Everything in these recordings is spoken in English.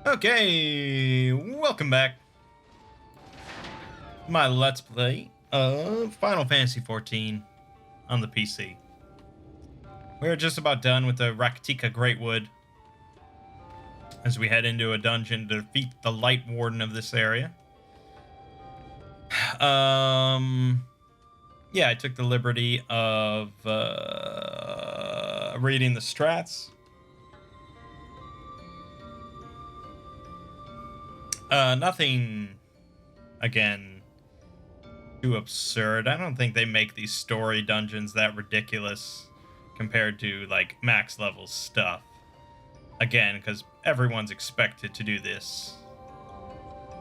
Okay, welcome back to my Let's Play of Final Fantasy XIV on the PC. We're just about done with the Raktika Greatwood as we head into a dungeon to defeat the Light Warden of this area. Yeah, I took the liberty of reading the strats. Nothing, again, too absurd. I don't think they make these story dungeons that ridiculous compared to, like, max level stuff. Again, because everyone's expected to do this.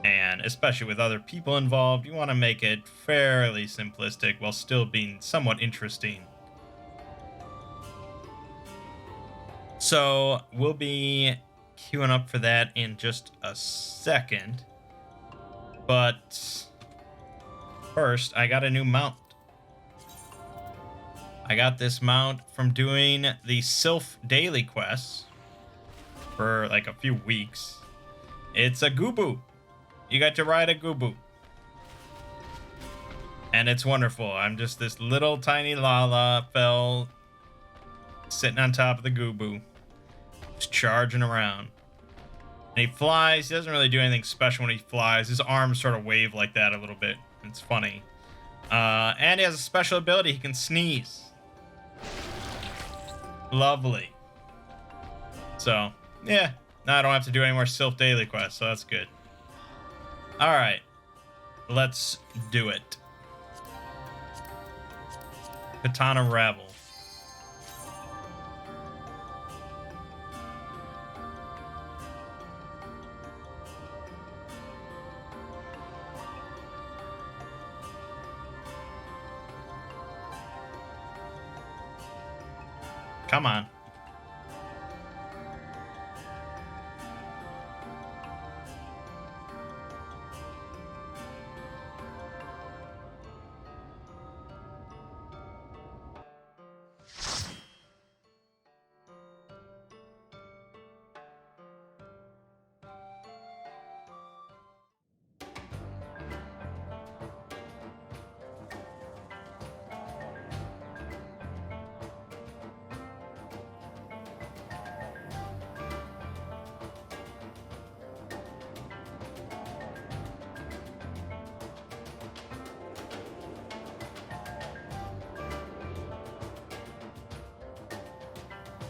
And especially with other people involved, you want to make it fairly simplistic while still being somewhat interesting. So, we'll be queuing up for that in just a second. But first, I got a new mount. I got this mount from doing the Sylph daily quests for like a few weeks. It's a Gubu. You got to ride a Gubu. And it's wonderful. I'm just this little tiny Lalafell sitting on top of the Gubu. Just charging around. And he flies. He doesn't really do anything special when he flies. His arms sort of wave like that a little bit. It's funny. And he has a special ability. He can sneeze. Lovely. So, yeah. Now I don't have to do any more Sylph daily quests, so that's good. Alright. Let's do it. Katana Ravel. Come on.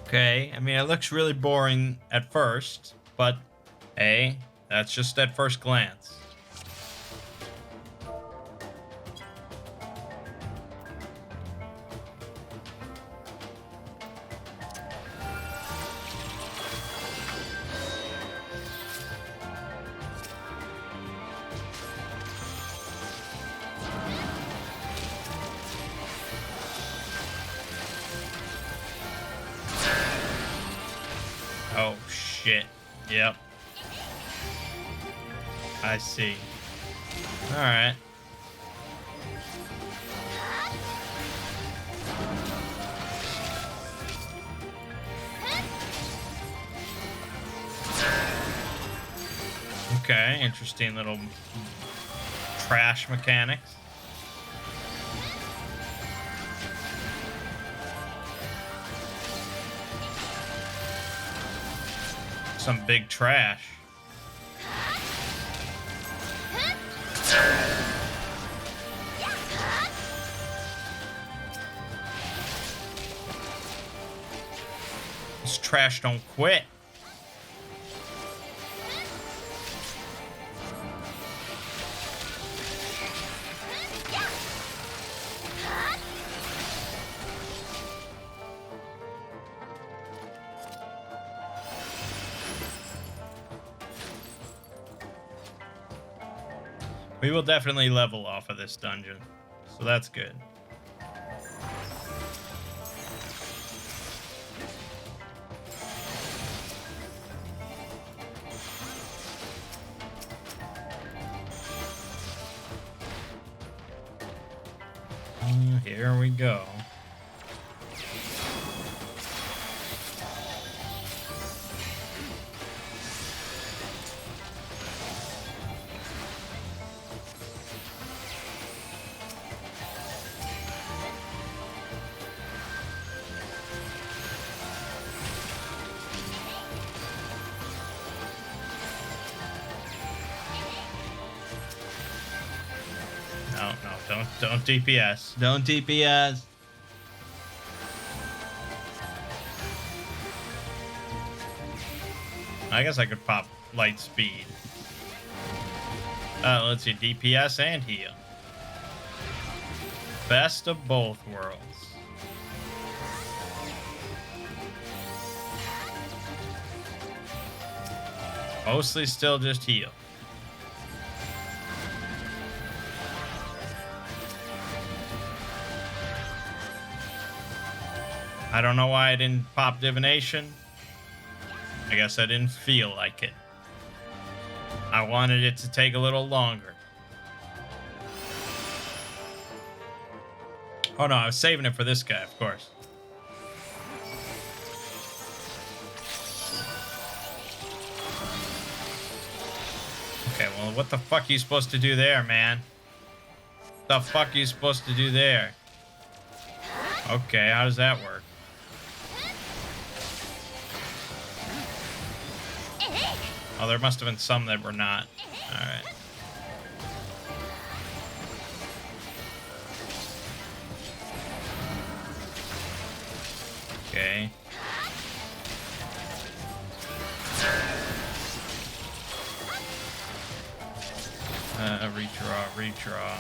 Okay, I mean, it looks really boring at first, but hey, that's just at first glance. Oh, shit. Yep. I see. Alright. Okay, interesting little trash mechanics. Some big trash. This trash don't quit. We will definitely level off of this dungeon, so that's good. Here we go. Don't DPS. Don't DPS. I guess I could pop light speed. Let's see. DPS and heal. Best of both worlds. Mostly still just heal. I don't know why I didn't pop divination. I guess I didn't feel like it. I wanted it to take a little longer. Oh no, I was saving it for this guy, of course. Okay, well, what the fuck are you supposed to do there, man? What the fuck are you supposed to do there? Okay, how does that work? Oh, there must have been some that were not. Alright. Okay. Redraw.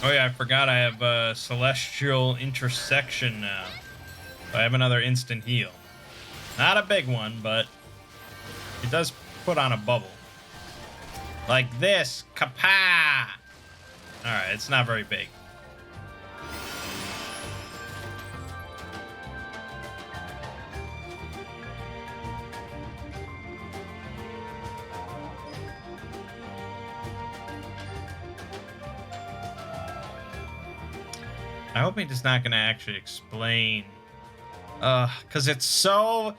Oh yeah, I forgot I have Celestial Intersection now. So I have another instant heal. Not a big one, but it does put on a bubble. Like this. Kapa! Alright, it's not very big. I hope he's not gonna actually explain, cause it's so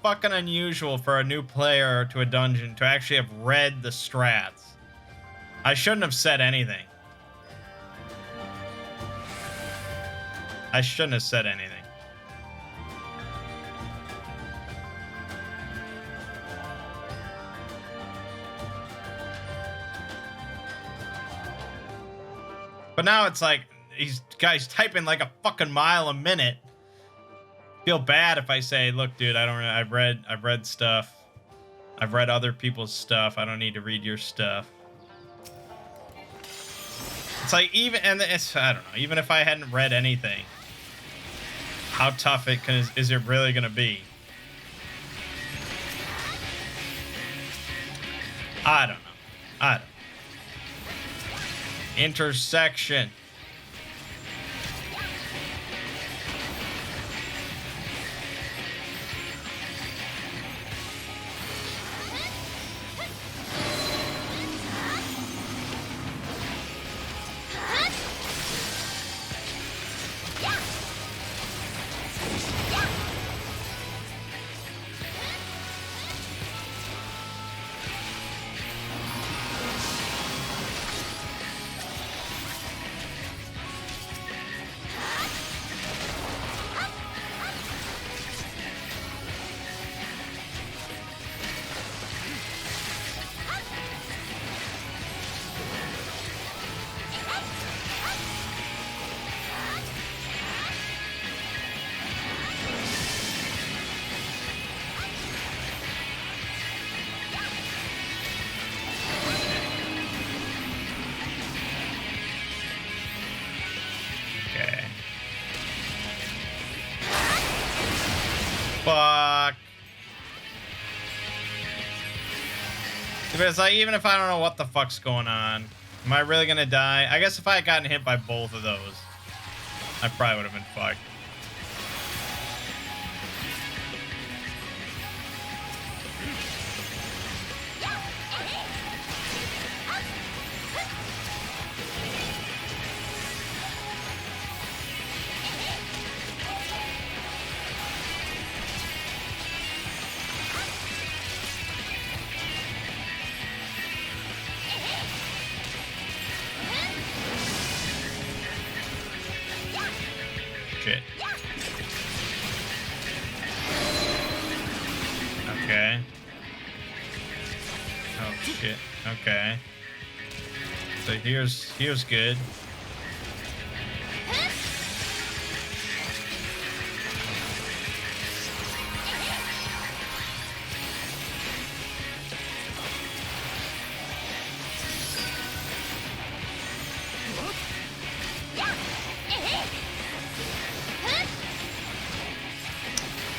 fucking unusual for a new player to a dungeon to actually have read the strats. I shouldn't have said anything. I shouldn't have said anything. But now it's like, these guys typing like a fucking mile a minute. Feel bad if I say, look, dude, I've read stuff. I've read other people's stuff. I don't need to read your stuff. It's like, I don't know, even if I hadn't read anything, how tough is it really gonna be? I don't know. Intersection. Fuck. But it's like, even if I don't know what the fuck's going on, am I really gonna die? I guess if I had gotten hit by both of those, I probably would have been fucked. Shit. Okay. Oh shit. Okay. So here's good.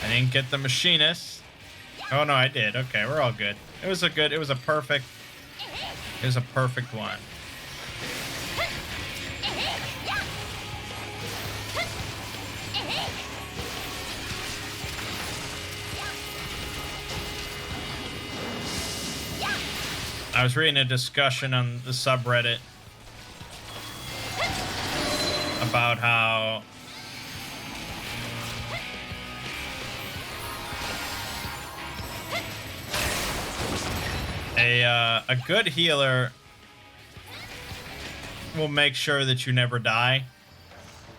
I didn't get the machinist. Oh no, I did. Okay, we're all good. It was a perfect one. I was reading a discussion on the subreddit about how a good healer will make sure that you never die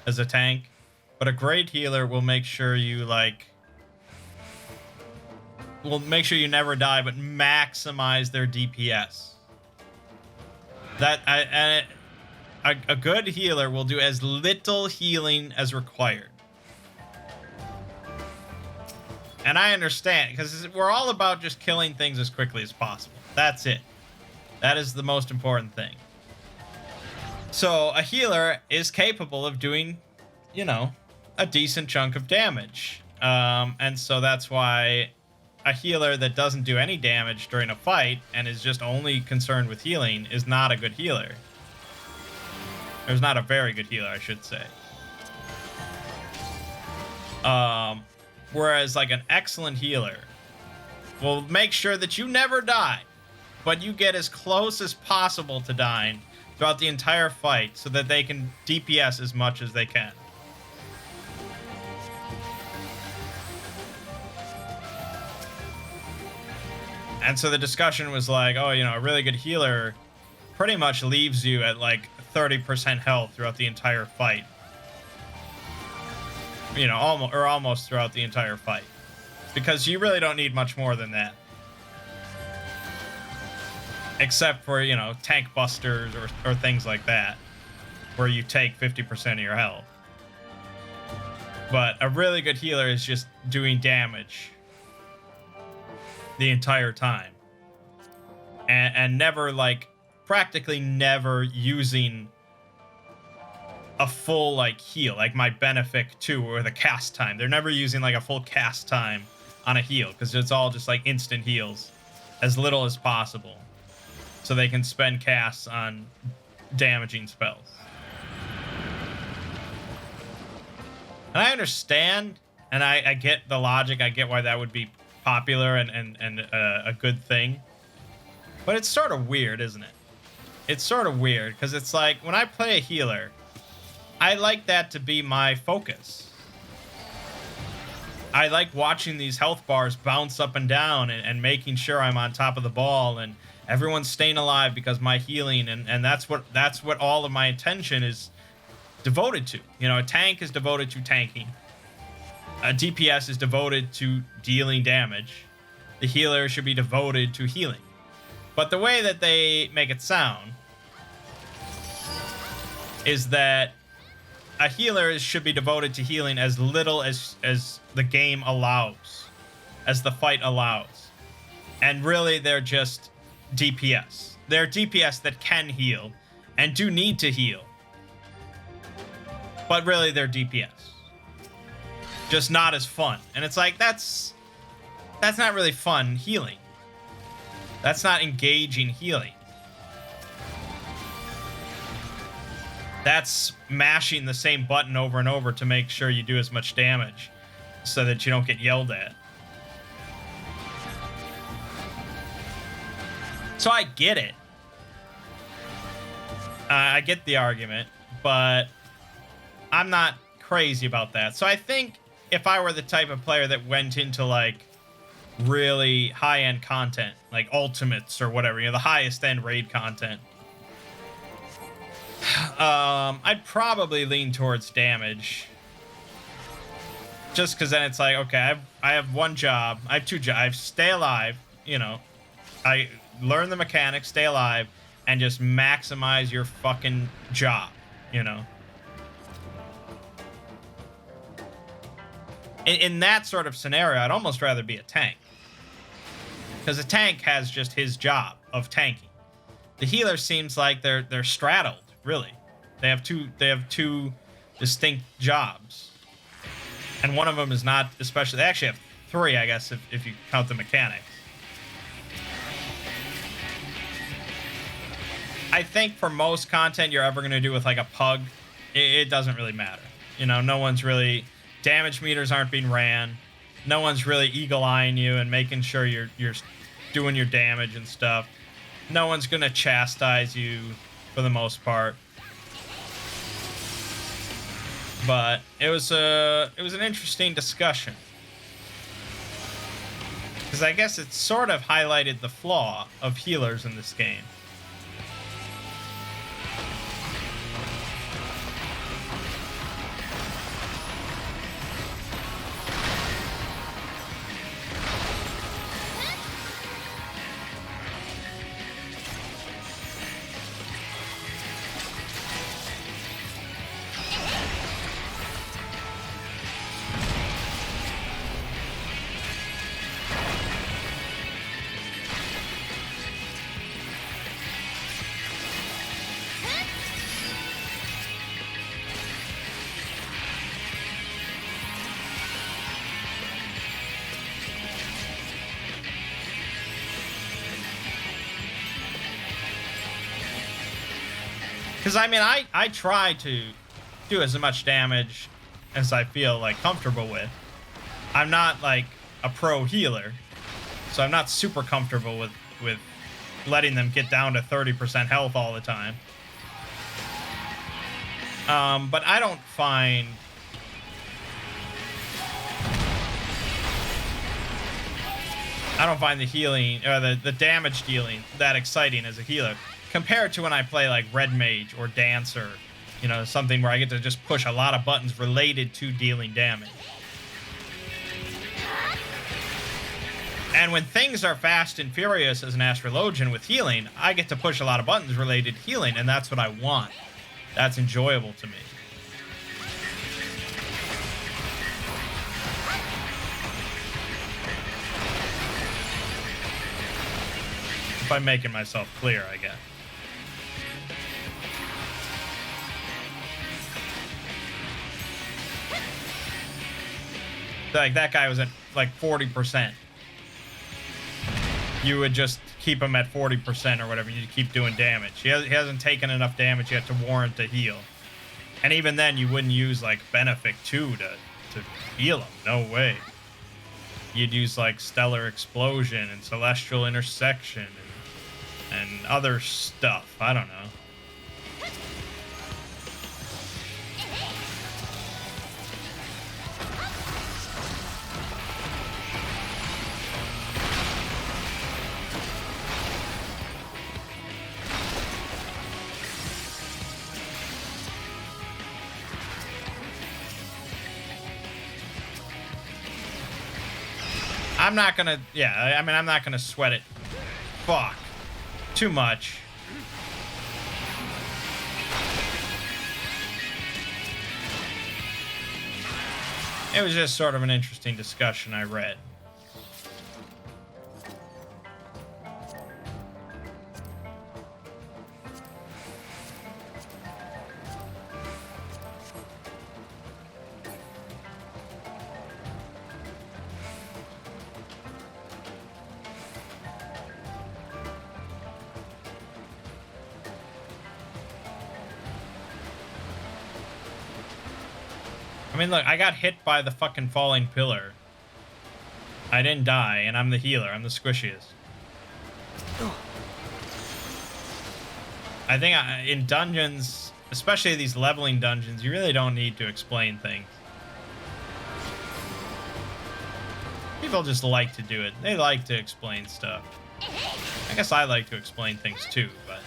as a tank, but a great healer will make sure you never die, but maximize their DPS. A good healer will do as little healing as required. And I understand, because we're all about just killing things as quickly as possible. That's it. That is the most important thing. So a healer is capable of doing, you know, a decent chunk of damage. And so that's why a healer that doesn't do any damage during a fight and is just only concerned with healing is not a good healer. Or is not a very good healer, I should say. Whereas like an excellent healer will make sure that you never die, but you get as close as possible to dying throughout the entire fight so that they can DPS as much as they can. And so the discussion was like, oh, you know, a really good healer pretty much leaves you at like 30% health throughout the entire fight. You know, almost throughout the entire fight. Because you really don't need much more than that. Except for, you know, tank busters or things like that, where you take 50% of your health. But a really good healer is just doing damage the entire time. And never, like, practically never using a full, like, heal, like my Benefic 2 or the cast time. They're never using, like, a full cast time on a heal, because it's all just, like, instant heals, as little as possible, so they can spend casts on damaging spells. And I understand, and I get the logic, I get why that would be popular and a good thing, but it's sort of weird, isn't it? It's sort of weird, because it's like, when I play a healer, I like that to be my focus. I like watching these health bars bounce up and down and making sure I'm on top of the ball and everyone's staying alive because my healing, and that's what all of my attention is devoted to. You know, a tank is devoted to tanking. A DPS is devoted to dealing damage. The healer should be devoted to healing. But the way that they make it sound is that a healer should be devoted to healing as little as the game allows, as the fight allows. And really, they're just DPS. They're DPS that can heal and do need to heal. But really, they're DPS. Just not as fun. And it's like, that's not really fun healing. That's not engaging healing. That's mashing the same button over and over to make sure you do as much damage so that you don't get yelled at. So I get it. I get the argument, but I'm not crazy about that. So I think if I were the type of player that went into like really high-end content, like ultimates or whatever, you know, the highest end raid content, I'd probably lean towards damage. Just because then it's like, okay, I have one job. I have two jobs. I stay alive, you know. I learn the mechanics, stay alive, and just maximize your fucking job, you know. In that sort of scenario, I'd almost rather be a tank. Because a tank has just his job of tanking. The healer seems like they're straddled, really. They have two distinct jobs. And one of them is not especially... They actually have three, I guess, if you count the mechanics. I think for most content you're ever going to do with, like, a pug, it doesn't really matter. You know, no one's really... Damage meters aren't being ran. No one's really eagle-eyeing you and making sure you're doing your damage and stuff. No one's going to chastise you for the most part. But it was an interesting discussion. Because I guess it sort of highlighted the flaw of healers in this game. Because, I mean, I try to do as much damage as I feel, like, comfortable with. I'm not, like, a pro healer, so I'm not super comfortable with letting them get down to 30% health all the time. But I don't find... the healing, or the damage dealing that exciting as a healer. Compared to when I play like Red Mage or Dancer, you know, something where I get to just push a lot of buttons related to dealing damage. And when things are fast and furious as an Astrologian with healing, I get to push a lot of buttons related to healing, and that's what I want. That's enjoyable to me. If I'm making myself clear, I guess. Like, that guy was at, like, 40%. You would just keep him at 40% or whatever. You keep doing damage. He hasn't taken enough damage yet to warrant a heal. And even then, you wouldn't use, like, Benefic 2 to heal him. No way. You'd use, like, Stellar Explosion and Celestial Intersection and other stuff. I don't know. I'm not gonna, yeah, I mean, I'm not gonna sweat it. Fuck. Too much. It was just sort of an interesting discussion I read. I mean, look, I got hit by the fucking falling pillar. I didn't die, and I'm the healer. I'm the squishiest. I think in dungeons, especially these leveling dungeons, you really don't need to explain things. People just like to do it. They like to explain stuff. I guess I like to explain things too, but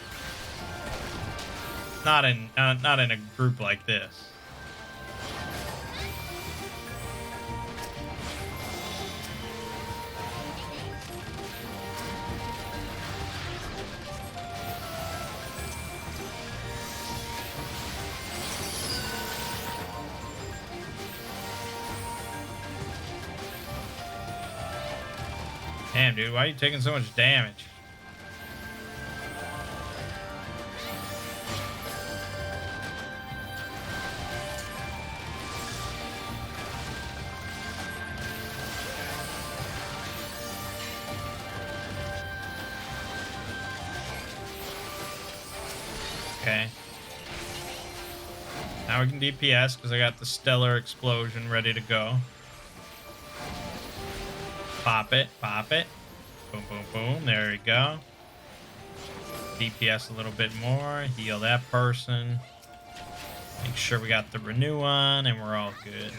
not in a group like this. Damn, dude, why are you taking so much damage? Okay. Now we can DPS because I got the Stellar Explosion ready to go. Pop it, pop it. Boom, boom, boom. There we go. DPS a little bit more. Heal that person. Make sure we got the renew on and we're all good.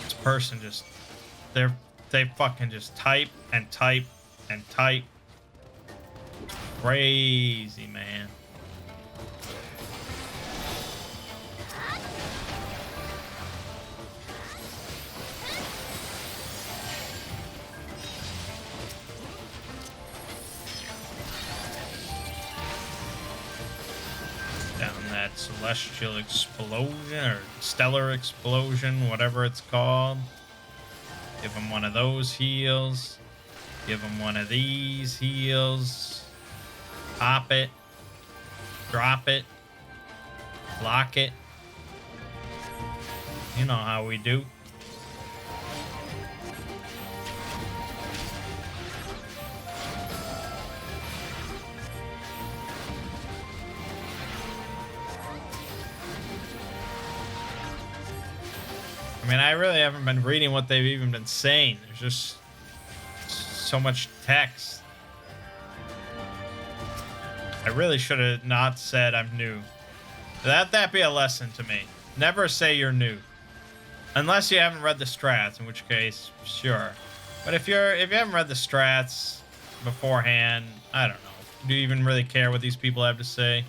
This person just, they fucking just type and type and type. Crazy, man. Down that celestial explosion or stellar explosion, whatever it's called. Give him one of those heals. Give him one of these heals. Pop it. Drop it. Lock it. You know how we do. I mean, I really haven't been reading what they've even been saying. There's just so much text. I really should have not said I'm new. That be a lesson to me. Never say you're new. Unless you haven't read the strats, in which case, sure. But if you haven't read the strats beforehand, I don't know. Do you even really care what these people have to say?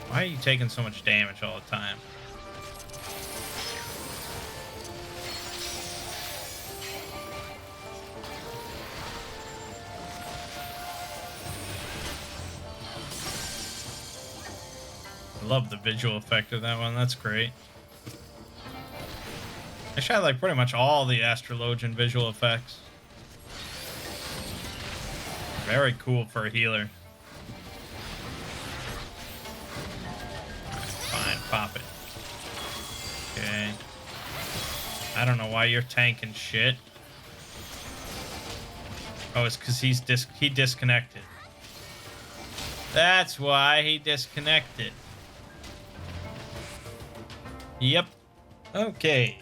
Why are you taking so much damage all the time? I love the visual effect of that one. That's great. Actually, I like pretty much all the Astrologian visual effects. Very cool for a healer. Fine, pop it. Okay. I don't know why you're tanking shit. Oh, it's because he disconnected. That's why he disconnected. Yep. Okay.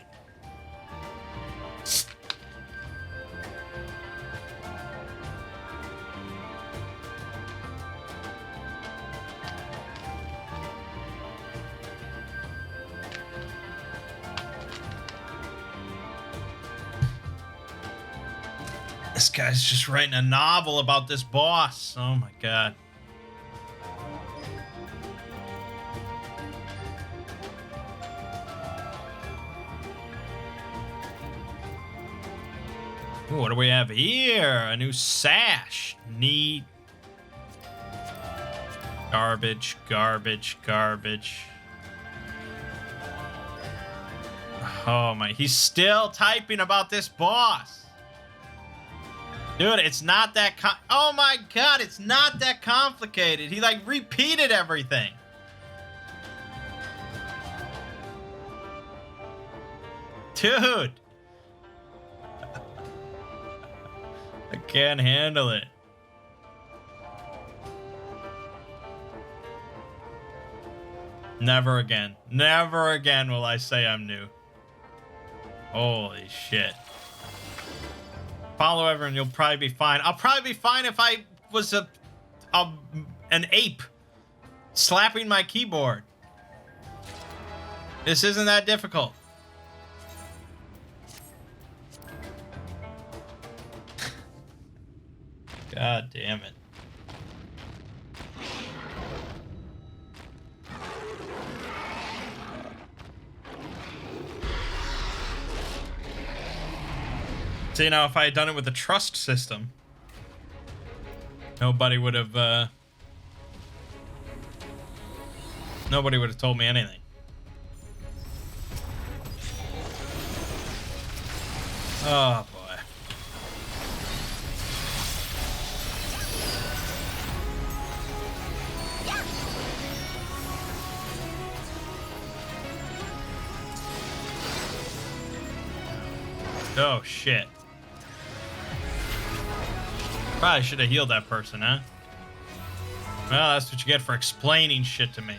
This guy's just writing a novel about this boss. Oh my god. Ooh, what do we have here? A new sash. Neat. Garbage, garbage, garbage. Oh my, he's still typing about this boss. Dude, it's not that oh my god, it's not that complicated. He like repeated everything. Dude. I can't handle it. Never again. Never again will I say I'm new. Holy shit. Follow everyone, you'll probably be fine. I'll probably be fine if I was an ape slapping my keyboard. This isn't that difficult. God damn it. So, you know, if I had done it with the trust system, nobody would have told me anything. Oh boy. Oh shit. Probably should have healed that person, huh? Well, that's what you get for explaining shit to me.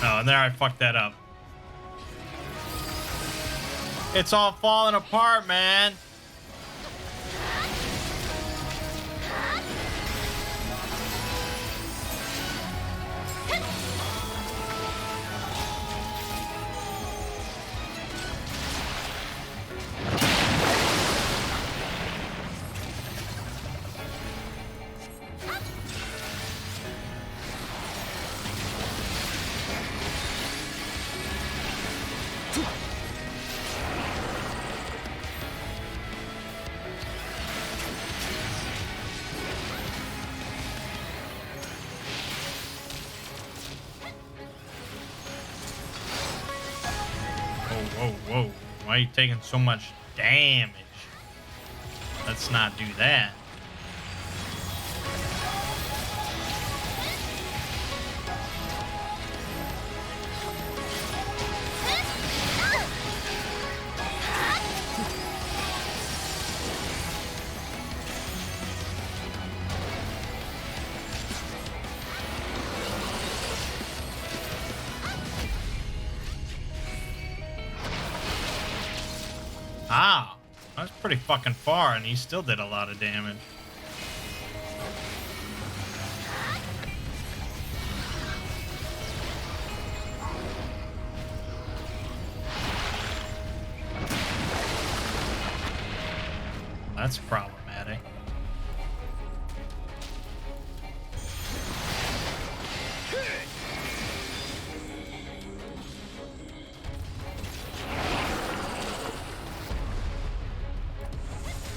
Oh, and there I fucked that up. It's all falling apart, man. Whoa, whoa. Why are you taking so much damage? Let's not do that. Ah, that was pretty fucking far, and he still did a lot of damage. That's problematic.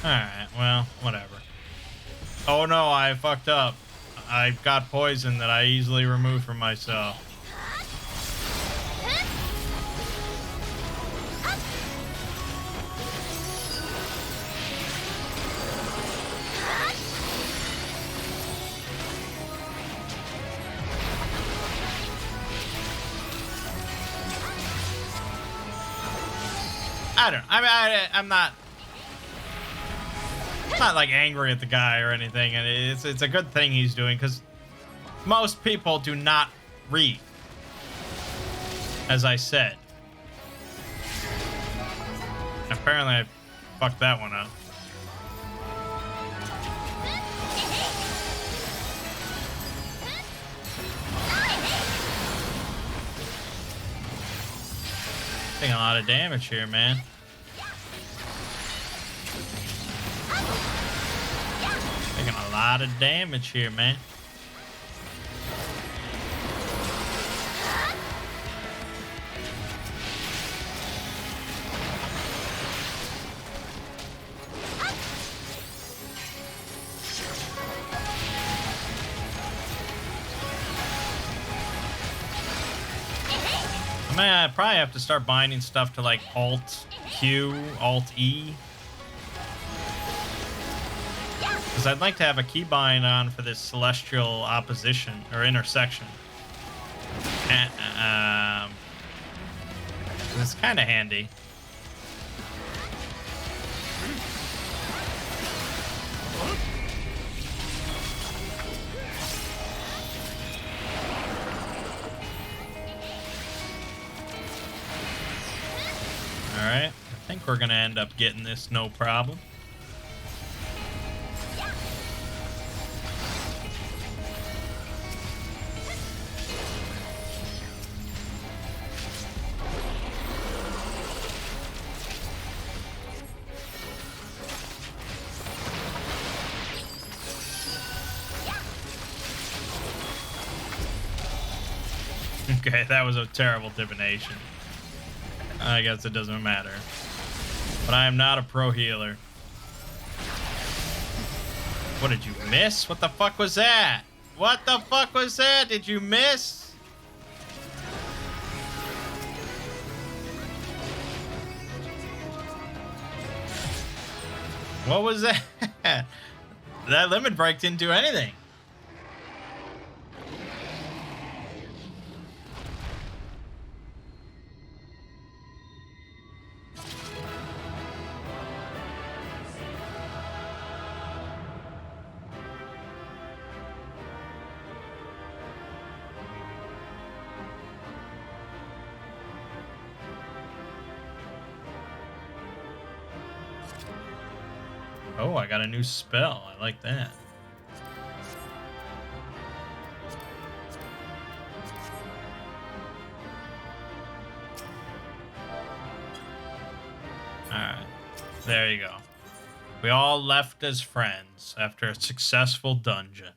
Alright, well, whatever. Oh no, I fucked up. I've got poison that I easily removed from myself. I don't know. I'm not like angry at the guy or anything, and it's a good thing he's doing, because most people do not read, as I said. Apparently I fucked that one up. Taking a lot of damage here, man. Taking a lot of damage here, man. I mean, I probably have to start binding stuff to like Alt Q, Alt E. Because I'd like to have a keybind on for this celestial opposition or intersection. It's kind of handy. Alright, I think we're gonna end up getting this no problem. Okay, that was a terrible divination. I guess it doesn't matter. But I am not a pro healer. What, did you miss? What the fuck was that? What the fuck was that? Did you miss? What was that? That limit break didn't do anything. Oh, I got a new spell. I like that. Alright. There you go. We all left as friends after a successful dungeon.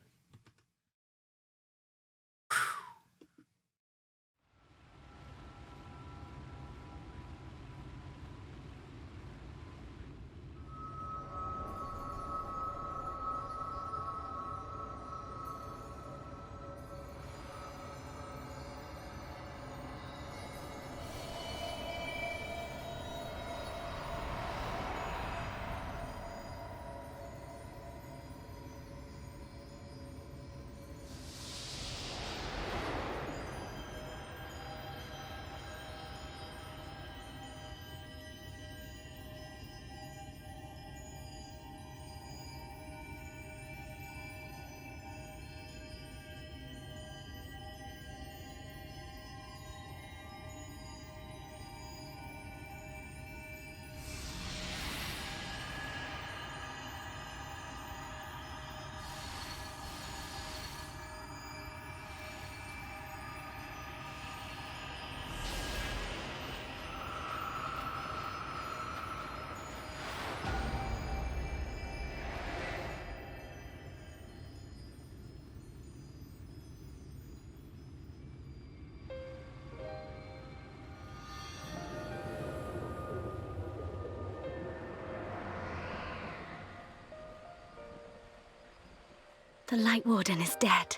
The Light Warden is dead.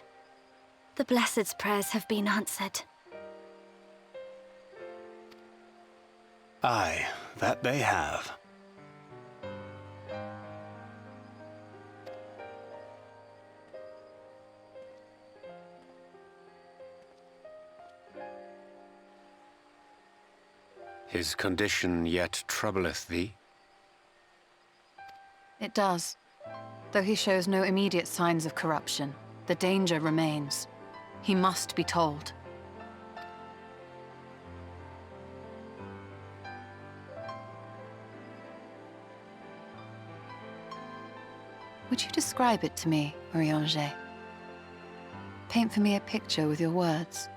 The Blessed's prayers have been answered. Aye, that they have. His condition yet troubleth thee? It does. Though he shows no immediate signs of corruption, the danger remains. He must be told. Would you describe it to me, Marie-Angé? Paint for me a picture with your words.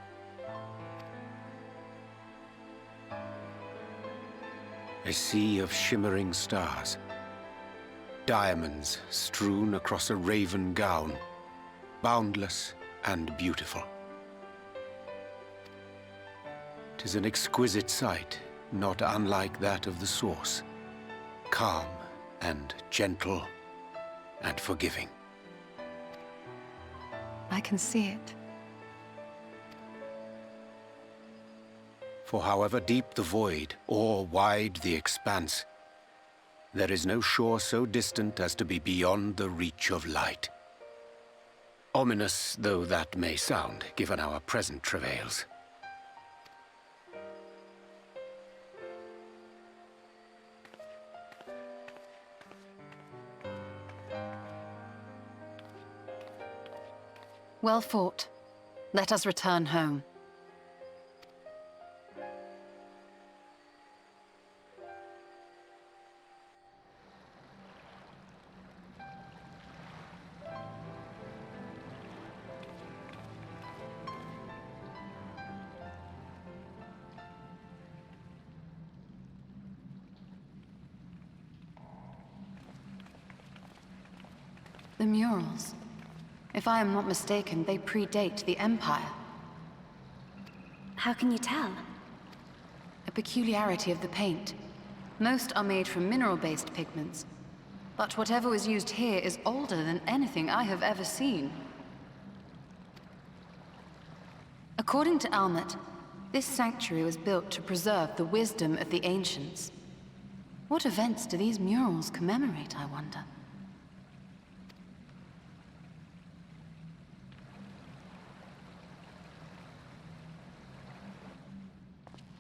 A sea of shimmering stars. Diamonds strewn across a raven gown, boundless and beautiful. 'Tis an exquisite sight, not unlike that of the source, calm and gentle and forgiving. I can see it. For however deep the void or wide the expanse, there is no shore so distant as to be beyond the reach of light. Ominous though that may sound, given our present travails. Well fought. Let us return home. The murals. If I am not mistaken, they predate the Empire. How can you tell? A peculiarity of the paint. Most are made from mineral-based pigments, but whatever was used here is older than anything I have ever seen. According to Almet, this sanctuary was built to preserve the wisdom of the ancients. What events do these murals commemorate, I wonder?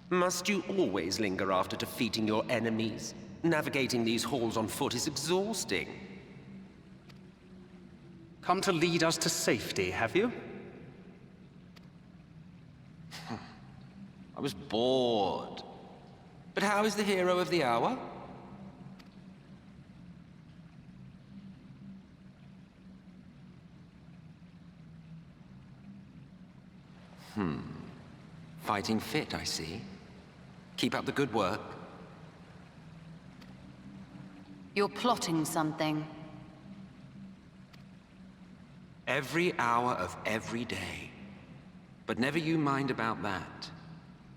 Must you always linger after defeating your enemies? Navigating these halls on foot is exhausting. Come to lead us to safety, have you? I was bored. But how is the hero of the hour? Fighting fit, I see. Keep up the good work. You're plotting something. Every hour of every day. But never you mind about that.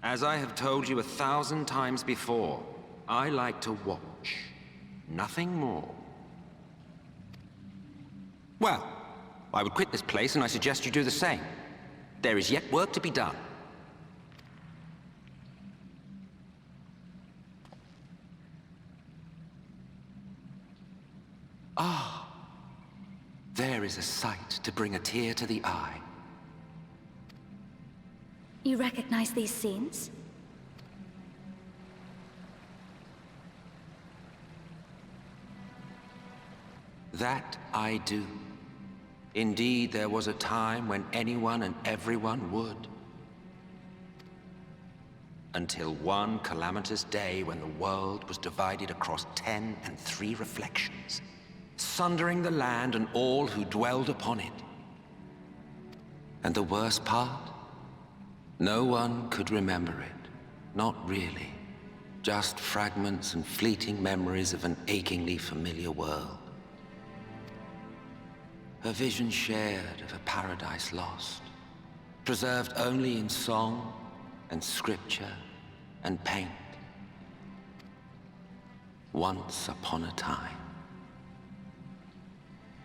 As I have told you 1,000 times before, I like to watch. Nothing more. Well, I would quit this place, and I suggest you do the same. There is yet work to be done. Ah, there is a sight to bring a tear to the eye. You recognize these scenes? That I do. Indeed, there was a time when anyone and everyone would. Until one calamitous day when the world was divided across 10 and 3 reflections, sundering the land and all who dwelled upon it. And the worst part? No one could remember it. Not really. Just fragments and fleeting memories of an achingly familiar world. A vision shared of a paradise lost, preserved only in song and scripture and paint. Once upon a time.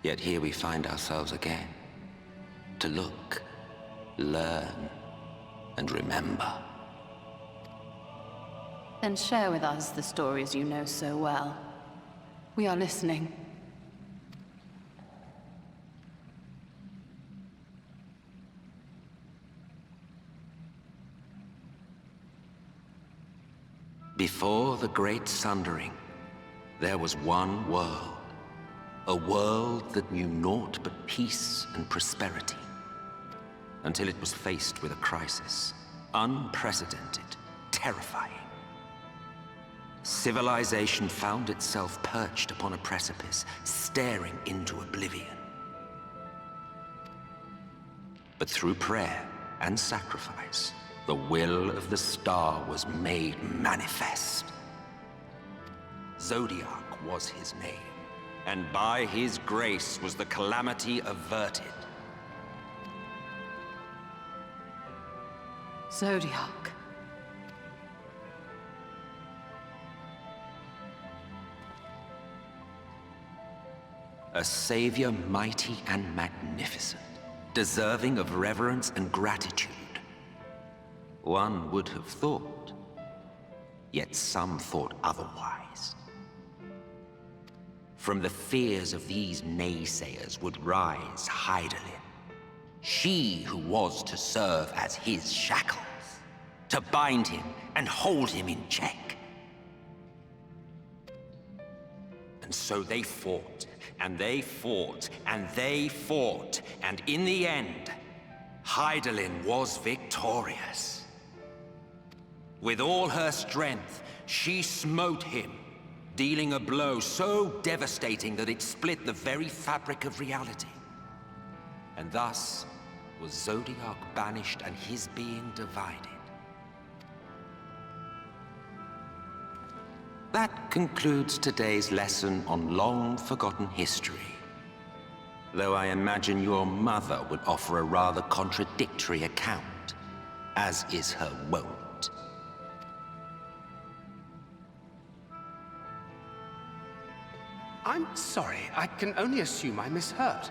Yet here we find ourselves again, to look, learn, and remember. Then share with us the stories you know so well. We are listening. Before the Great Sundering, there was one world. A world that knew naught but peace and prosperity. Until it was faced with a crisis. Unprecedented, terrifying. Civilization found itself perched upon a precipice, staring into oblivion. But through prayer and sacrifice, the will of the star was made manifest. Zodiac was his name, and by his grace was the calamity averted. Zodiac. A savior mighty and magnificent, deserving of reverence and gratitude. One would have thought, yet some thought otherwise. From the fears of these naysayers would rise Hydaelyn, she who was to serve as his shackles, to bind him and hold him in check. And so they fought, and they fought, and they fought, and in the end, Hydaelyn was victorious. With all her strength, she smote him, dealing a blow so devastating that it split the very fabric of reality. And thus was Zodiac banished and his being divided. That concludes today's lesson on long-forgotten history. Though I imagine your mother would offer a rather contradictory account, as is her wont. I'm sorry, I can only assume I misheard.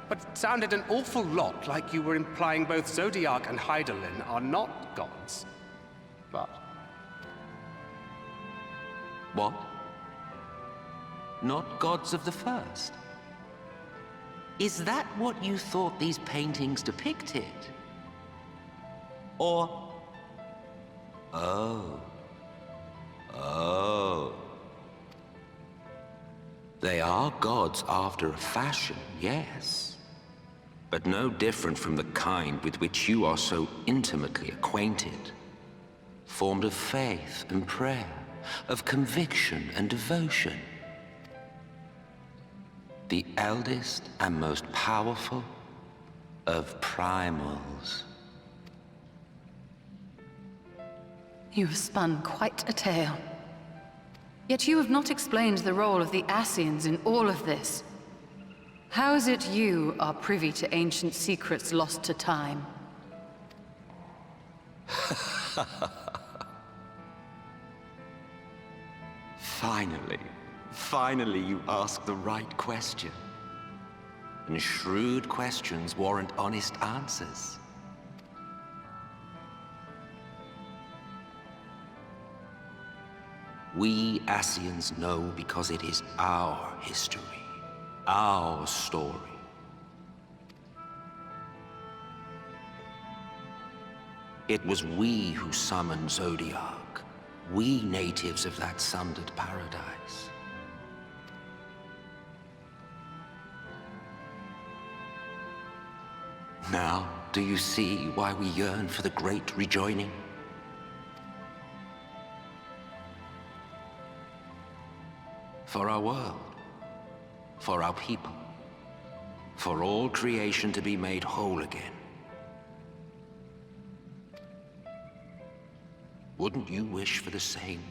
But it sounded an awful lot like you were implying both Zodiac and Hydaelyn are not gods. But... What? Not gods of the first? Is that what you thought these paintings depicted? Or... Oh. Oh. They are gods after a fashion, yes. But no different from the kind with which you are so intimately acquainted. Formed of faith and prayer, of conviction and devotion. The eldest and most powerful of primals. You have spun quite a tale. Yet you have not explained the role of the Ascians in all of this. How is it you are privy to ancient secrets lost to time? Finally you ask the right question. And shrewd questions warrant honest answers. We Ascians know because it is our history, our story. It was we who summoned Zodiac, we natives of that sundered paradise. Now, do you see why we yearn for the great rejoining? For our world, for our people, for all creation to be made whole again. Wouldn't you wish for the same?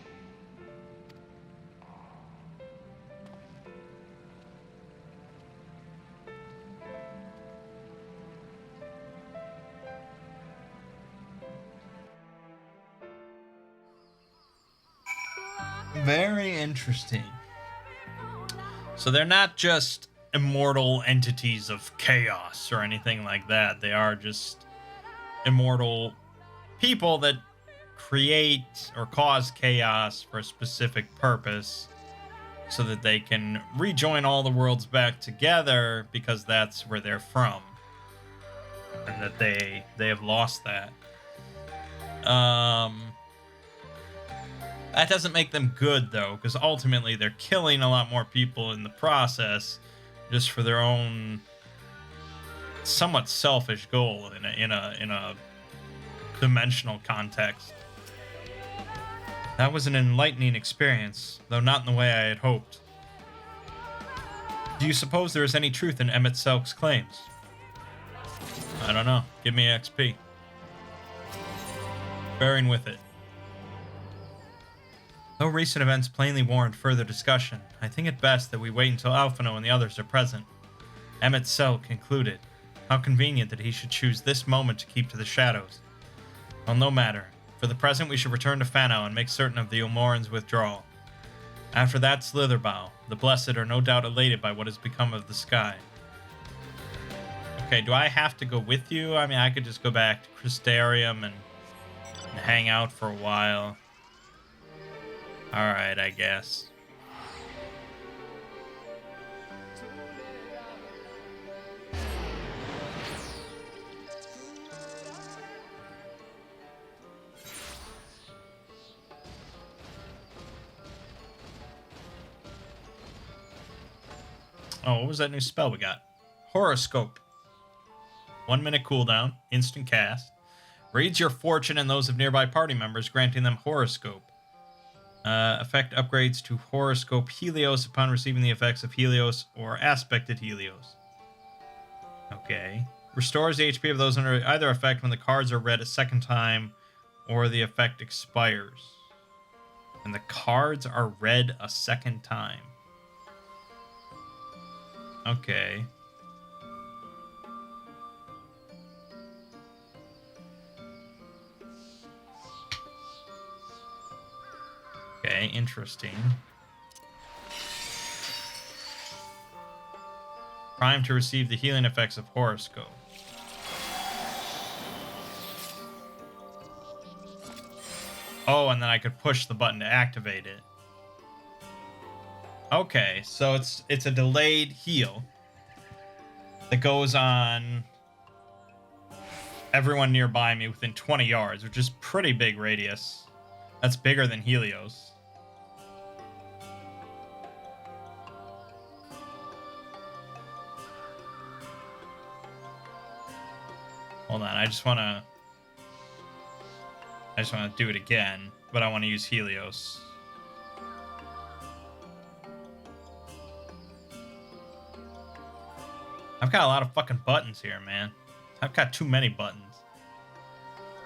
Very interesting. So they're not just immortal entities of chaos or anything like that. They are just immortal people that create or cause chaos for a specific purpose so that they can rejoin all the worlds back together because that's where they're from. And that they have lost that. That doesn't make them good, though, because ultimately they're killing a lot more people in the process just for their own somewhat selfish goal in a dimensional context. That was an enlightening experience, though not in the way I had hoped. Do you suppose there is any truth in Emmett Selk's claims? I don't know. Give me XP. Bearing with it. Though recent events plainly warrant further discussion, I think it best that we wait until Alphino and the others are present. Emmett Selk concluded. How convenient that he should choose this moment to keep to the shadows. Well, no matter. For the present, we should return to Fano and make certain of the Ilmoran's withdrawal. After that, Slitherbow. The Blessed are no doubt elated by what has become of the sky. Okay, do I have to go with you? I mean, I could just go back to Crystarium and hang out for a while. Alright, I guess. Oh, what was that new spell we got? Horoscope. 1 minute cooldown, instant cast. Reads your fortune and those of nearby party members, granting them horoscope. Effect upgrades to Horoscope Helios upon receiving the effects of Helios or aspected Helios. Okay. Restores the HP of those under either effect when the cards are read a second time or the effect expires. And the cards are read a second time. Okay. Okay, interesting. Prime to receive the healing effects of Horoscope. Oh, and then I could push the button to activate it. Okay, so it's a delayed heal that goes on everyone nearby me within 20 yards, which is pretty big radius. That's bigger than Helios. Hold on, I just want to do it again, but I want to use Helios. I've got a lot of fucking buttons here, man. I've got too many buttons.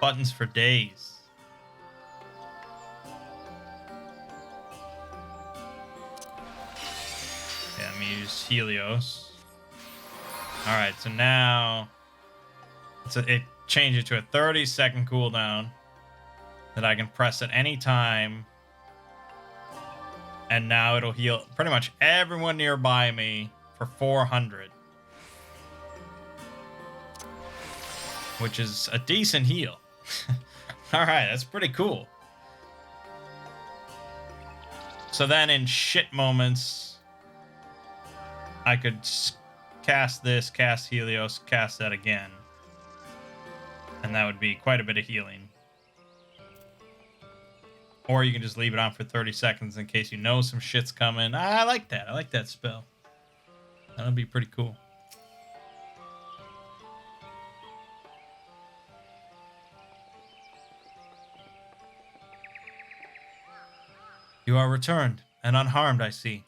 Buttons for days. Yeah, let me use Helios. Alright, so now it changes to a 30-second cooldown that I can press at any time. And now it'll heal pretty much everyone nearby me for 400. Which is a decent heal. Alright, that's pretty cool. So then in shit moments, I could cast this, cast Helios, cast that again. And that would be quite a bit of healing. Or you can just leave it on for 30 seconds in case you know some shit's coming. I like that. I like that spell. That'll be pretty cool. You are returned, and unharmed, I see.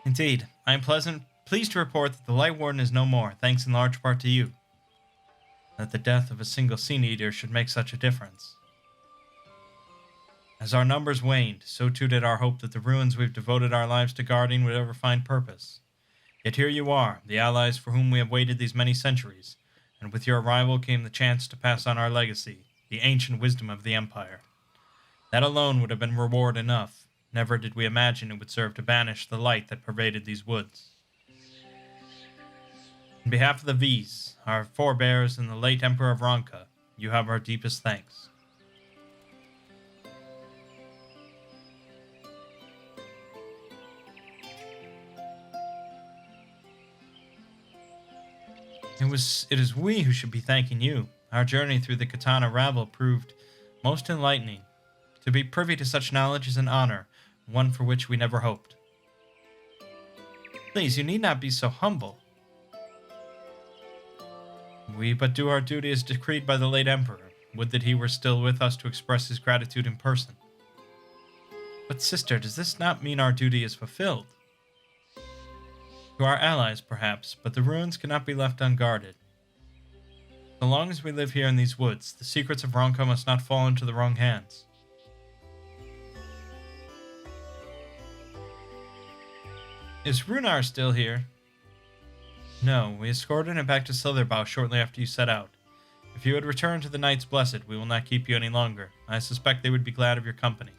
Indeed, I am pleased to report that the Light Warden is no more, thanks in large part to you. That the death of a single Sin Eater should make such a difference. As our numbers waned, so too did our hope that the ruins we've devoted our lives to guarding would ever find purpose. Yet here you are, the allies for whom we have waited these many centuries, and with your arrival came the chance to pass on our legacy, the ancient wisdom of the Empire. That alone would have been reward enough. Never did we imagine it would serve to banish the light that pervaded these woods. On behalf of the V's, our forebears and the late Emperor of Ronka, you have our deepest thanks. It is we who should be thanking you. Our journey through the Katana rabble proved most enlightening. To be privy to such knowledge is an honor, one for which we never hoped. Please, you need not be so humble. We but do our duty as decreed by the late Emperor. Would that he were still with us to express his gratitude in person. But sister, does this not mean our duty is fulfilled? To our allies, perhaps, but the ruins cannot be left unguarded. So long as we live here in these woods, the secrets of Ronka must not fall into the wrong hands. Is Runar still here? No, we escorted him back to Silverbow shortly after you set out. If you had returned to the Knights Blessed, we will not keep you any longer. I suspect they would be glad of your company.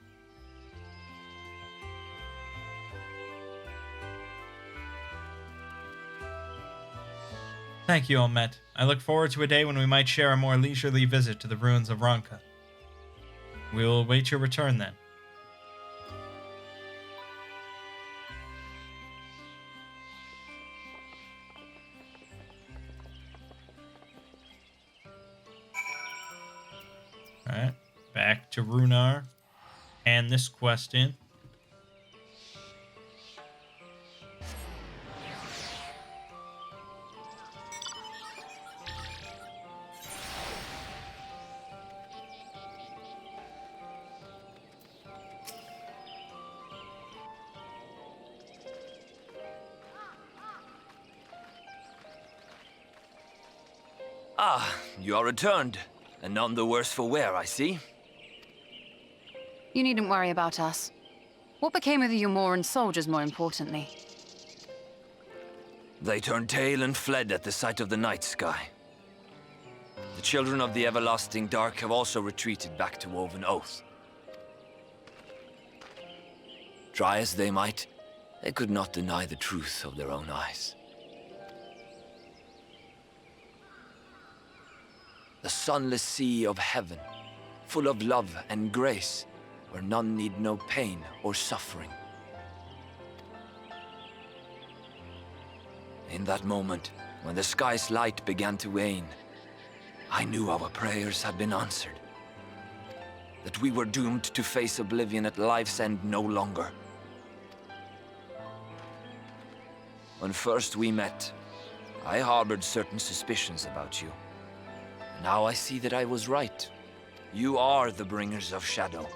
Thank you, Olmet. I look forward to a day when we might share a more leisurely visit to the ruins of Ronka. We will await your return then. Alright, back to Runar and this quest in. Ah, you are returned, and none the worse for wear, I see. You needn't worry about us. What became of the Umoran soldiers, more importantly? They turned tail and fled at the sight of the night sky. The children of the everlasting dark have also retreated back to Woven Oath. Try as they might, they could not deny the truth of their own eyes. the sunless sea of heaven, full of love and grace, where none need know pain or suffering. In that moment, when the sky's light began to wane, I knew our prayers had been answered. That we were doomed to face oblivion at life's end no longer. When first we met, I harbored certain suspicions about you. Now I see that I was right. You are the bringers of shadow,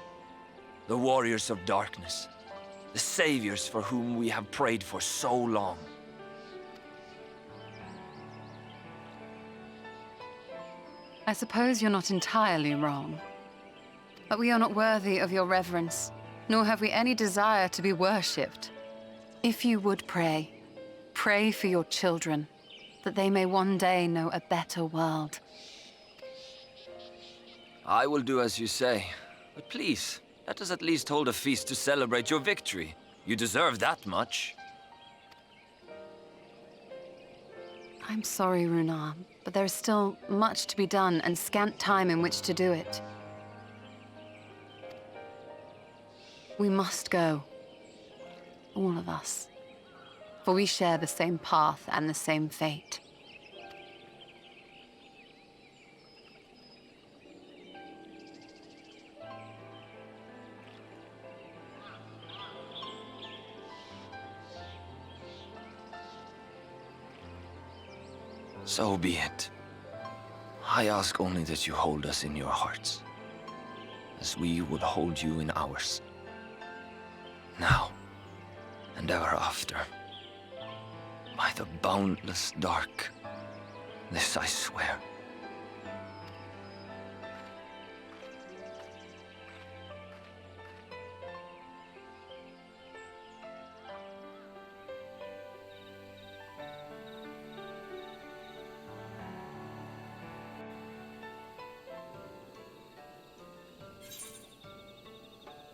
the warriors of darkness, the saviors for whom we have prayed for so long. I suppose you're not entirely wrong. But we are not worthy of your reverence, nor have we any desire to be worshipped. If you would pray, pray for your children, that they may one day know a better world. I will do as you say, but please, let us at least hold a feast to celebrate your victory. You deserve that much. I'm sorry, Runar, but there is still much to be done and scant time in which to do it. We must go. All of us. For we share the same path and the same fate. So be it. I ask only that you hold us in your hearts, as we would hold you in ours. Now, and ever after. By the boundless dark, this I swear.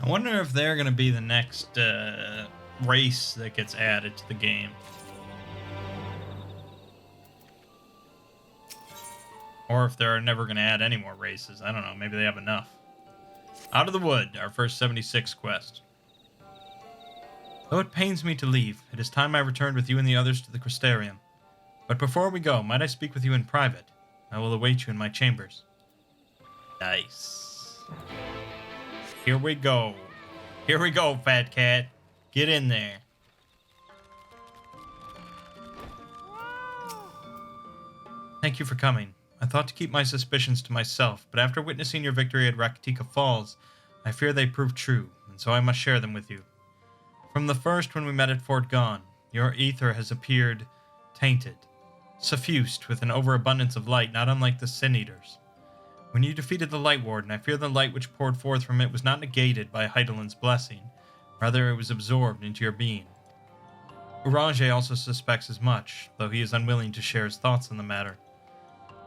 I wonder if they're going to be the next race that gets added to the game. Or if they're never going to add any more races. I don't know. Maybe they have enough. Out of the Wood, our first 76 quest. Though it pains me to leave, it is time I returned with you and the others to the Crystarium. But before we go, might I speak with you in private? I will await you in my chambers. Nice. Here we go. Here we go, fat cat. Get in there. Thank you for coming. I thought to keep my suspicions to myself, but after witnessing your victory at Rakatika Falls, I fear they proved true, and so I must share them with you. From the first when we met at Fort Gone, your ether has appeared tainted, suffused with an overabundance of light not unlike the Sin Eaters. When you defeated the Light Warden, I fear the light which poured forth from it was not negated by Hydaelyn's blessing, rather it was absorbed into your being. Urange also suspects as much, though he is unwilling to share his thoughts on the matter.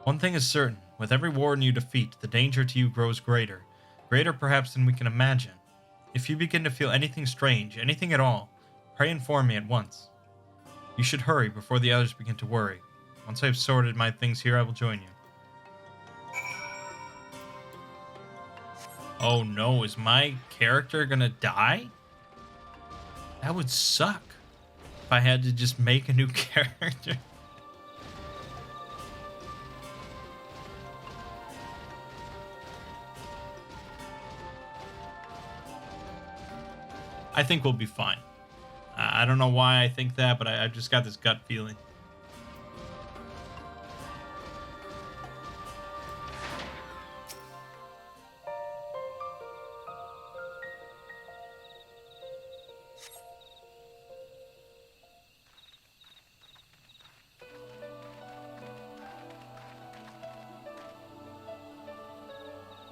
One thing is certain, with every warden you defeat, the danger to you grows greater, greater perhaps than we can imagine. If you begin to feel anything strange, anything at all, pray inform me at once. You should hurry before the others begin to worry. Once I have sorted my things here, I will join you. Oh no, is my character gonna die? That would suck if I had to just make a new character. I think we'll be fine. I don't know why I think that, but I just got this gut feeling.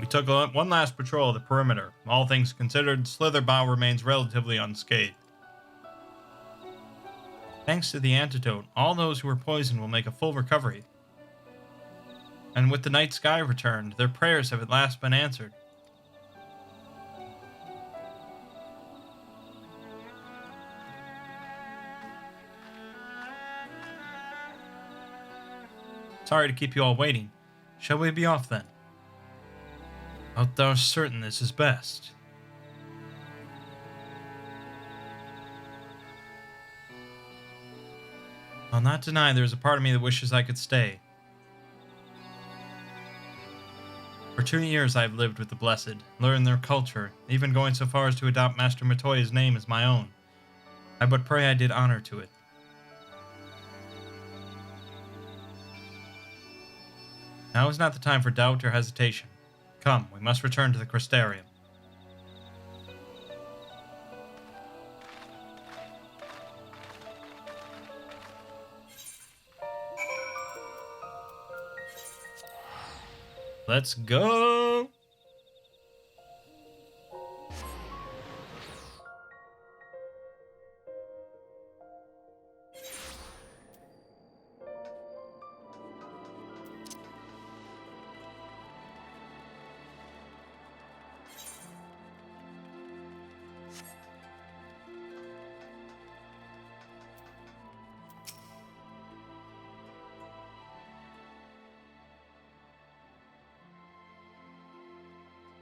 We took one last patrol of the perimeter. All things considered, Slitherbow remains relatively unscathed. Thanks to the antidote, all those who were poisoned will make a full recovery. And with the night sky returned, their prayers have at last been answered. Sorry to keep you all waiting. Shall we be off then? Art thou certain this is best? I'll not deny there is a part of me that wishes I could stay. For 2 years I have lived with the Blessed, learned their culture, even going so far as to adopt Master Matoya's name as my own. I but pray I did honor to it. Now is not the time for doubt or hesitation. Come, we must return to the Crystarium. Let's go!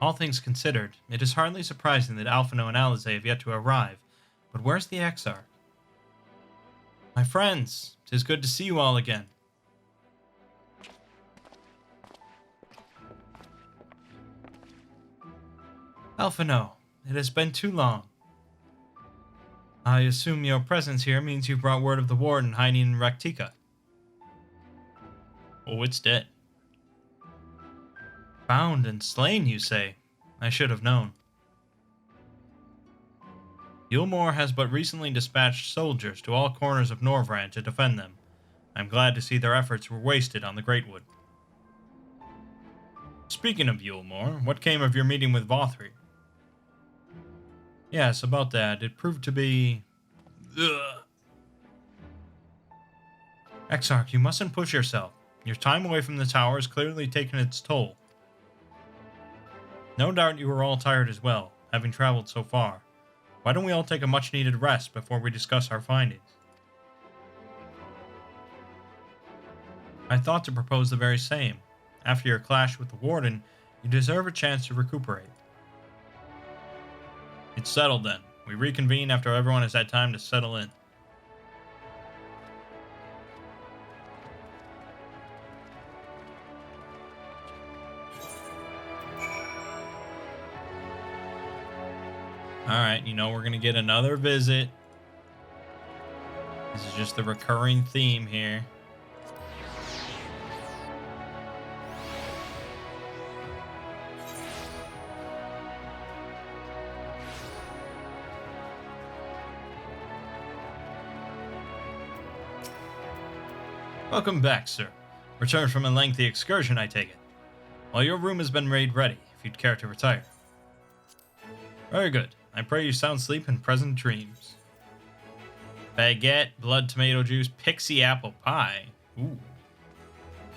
All things considered, it is hardly surprising that Alphino and Alizé have yet to arrive. But where's the Exarch? My friends, 'tis good to see you all again. Alphino, it has been too long. I assume your presence here means you've brought word of the warden hiding in Raktika. Oh, it's dead. Found and slain, you say? I should have known. Yulmore has but recently dispatched soldiers to all corners of Norvrand to defend them. I'm glad to see their efforts were wasted on the Greatwood. Speaking of Yulmore, what came of your meeting with Vothri? Yes, about that. It proved to be... Ugh. Exarch, you mustn't push yourself. Your time away from the tower has clearly taken its toll. No doubt you are all tired as well, having traveled so far. Why don't we all take a much-needed rest before we discuss our findings? I thought to propose the very same. After your clash with the warden, you deserve a chance to recuperate. It's settled then. We reconvene after everyone has had time to settle in. Alright, you know we're going to get another visit. This is just the recurring theme here. Welcome back, sir. Returned from a lengthy excursion, I take it. Well, your room has been made ready, if you'd care to retire. Very good. I pray you sound sleep and pleasant dreams. Baguette, blood tomato juice, pixie apple pie. Ooh.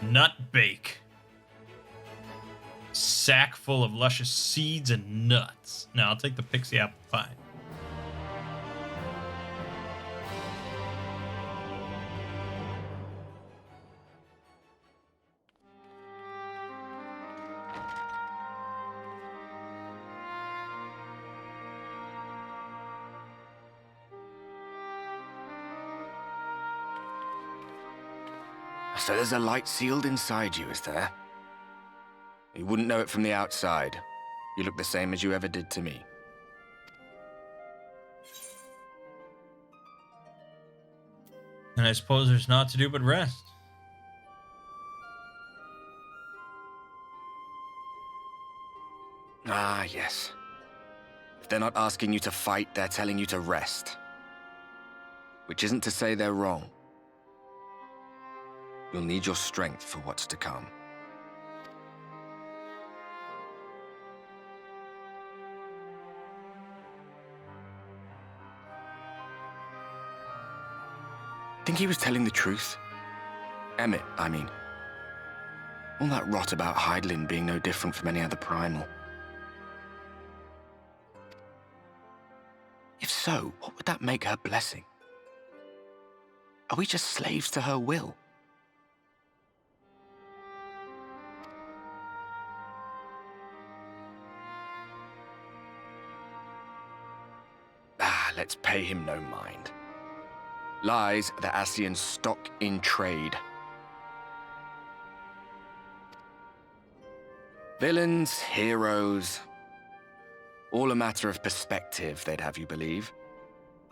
Nut bake. Sack full of luscious seeds and nuts. No, I'll take the pixie apple pie. So there's a light sealed inside you, is there? You wouldn't know it from the outside. You look the same as you ever did to me. And I suppose there's naught to do but rest. Ah, yes. If they're not asking you to fight, they're telling you to rest. Which isn't to say they're wrong. You'll need your strength for what's to come. Think he was telling the truth? Emmett, I mean. All that rot about Hydaelyn being no different from any other primal. If so, what would that make her blessing? Are we just slaves to her will? let's pay him no mind. Lies the Ascian stock in trade. Villains, heroes, all a matter of perspective, they'd have you believe.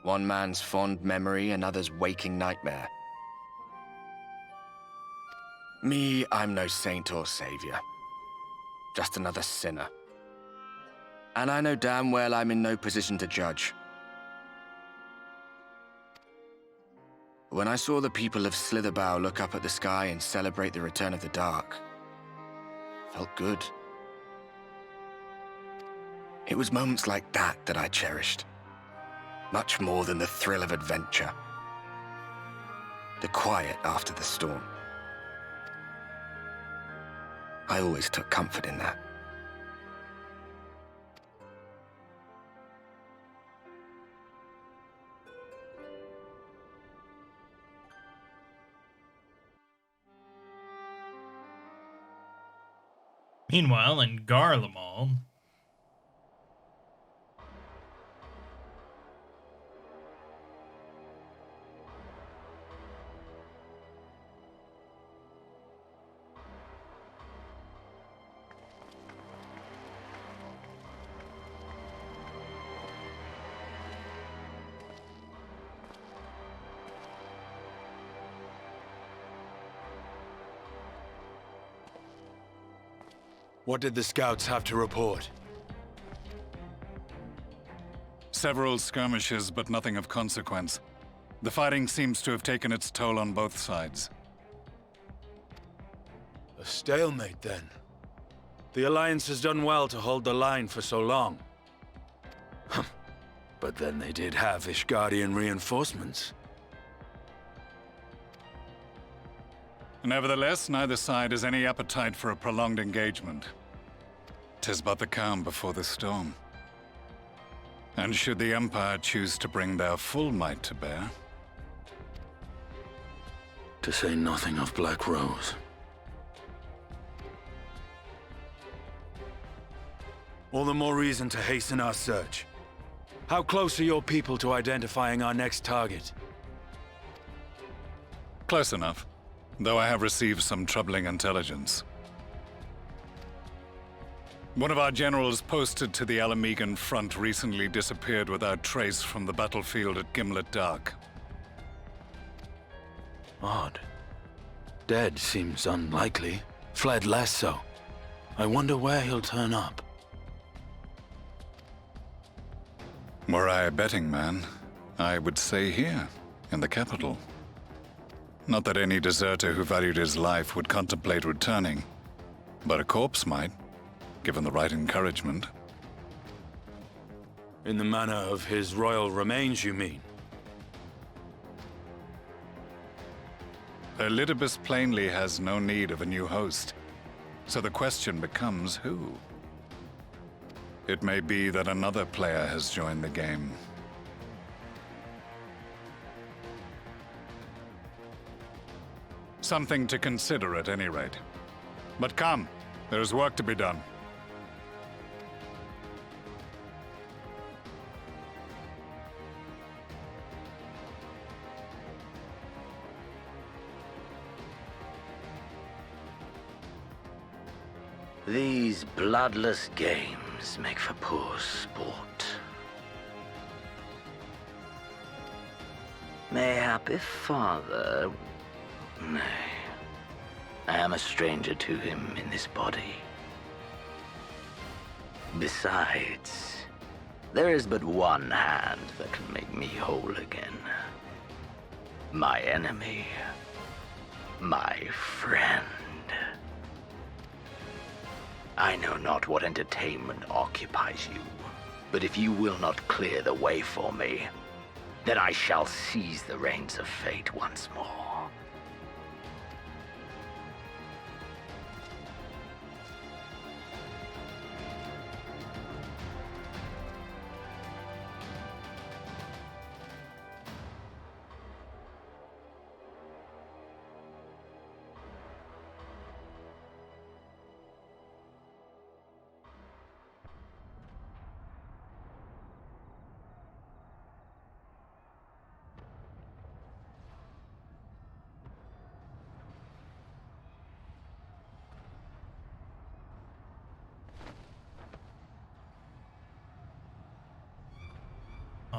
One man's fond memory, another's waking nightmare. Me, I'm no saint or savior. Just another sinner. And I know damn well I'm in no position to judge. When I saw the people of Slitherbow look up at the sky and celebrate the return of the dark, felt good. It was moments like that that I cherished. Much more than the thrill of adventure. The quiet after the storm. I always took comfort in that. Meanwhile, in Garlemald, What did the scouts have to report? Several skirmishes, but nothing of consequence. The fighting seems to have taken its toll on both sides. A stalemate, then. The Alliance has done well to hold the line for so long. But then they did have Ishgardian reinforcements. Nevertheless, neither side has any appetite for a prolonged engagement. 'Tis but the calm before the storm. And should the Empire choose to bring their full might to bear... To say nothing of Black Rose. All the more reason to hasten our search. How close are your people to identifying our next target? Close enough, though I have received some troubling intelligence. One of our generals posted to the Alamegan front recently disappeared without trace from the battlefield at Gimlet Dark. Odd. Dead seems unlikely. Fled less so. I wonder where he'll turn up. Were I a betting man, I would say here, in the capital. Not that any deserter who valued his life would contemplate returning, but a corpse might, given the right encouragement. In the manner of his royal remains, you mean? Elidibus plainly has no need of a new host, so the question becomes who? It may be that another player has joined the game. Something to consider at any rate. But come, there's work to be done. These bloodless games make for poor sport. Mayhap if father... Nay. I am a stranger to him in this body. Besides, there is but one hand that can make me whole again. My enemy. My friend. I know not what entertainment occupies you, but if you will not clear the way for me, then I shall seize the reins of fate once more.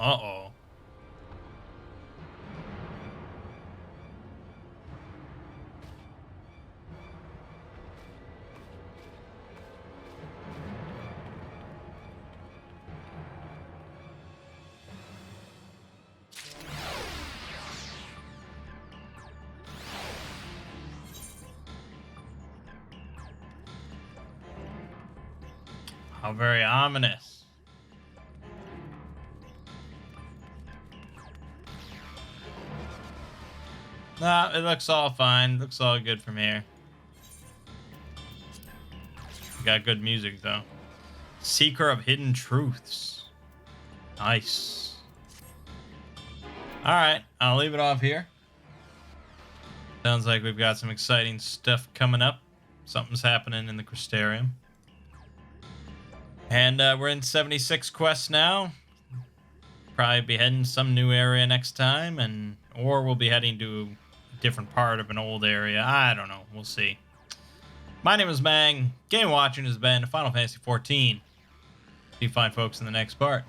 Uh-oh. How very ominous. Nah, it looks all fine. Looks all good from here. Got good music, though. Seeker of Hidden Truths. Nice. Alright, I'll leave it off here. Sounds like we've got some exciting stuff coming up. Something's happening in the Crystarium. And we're in 76 quests now. Probably be heading to some new area next time, or we'll be heading to a different part of an old area. I don't know. We'll see. My name is Mangg. Game watching has been Final Fantasy XIV. See you fine folks in the next part.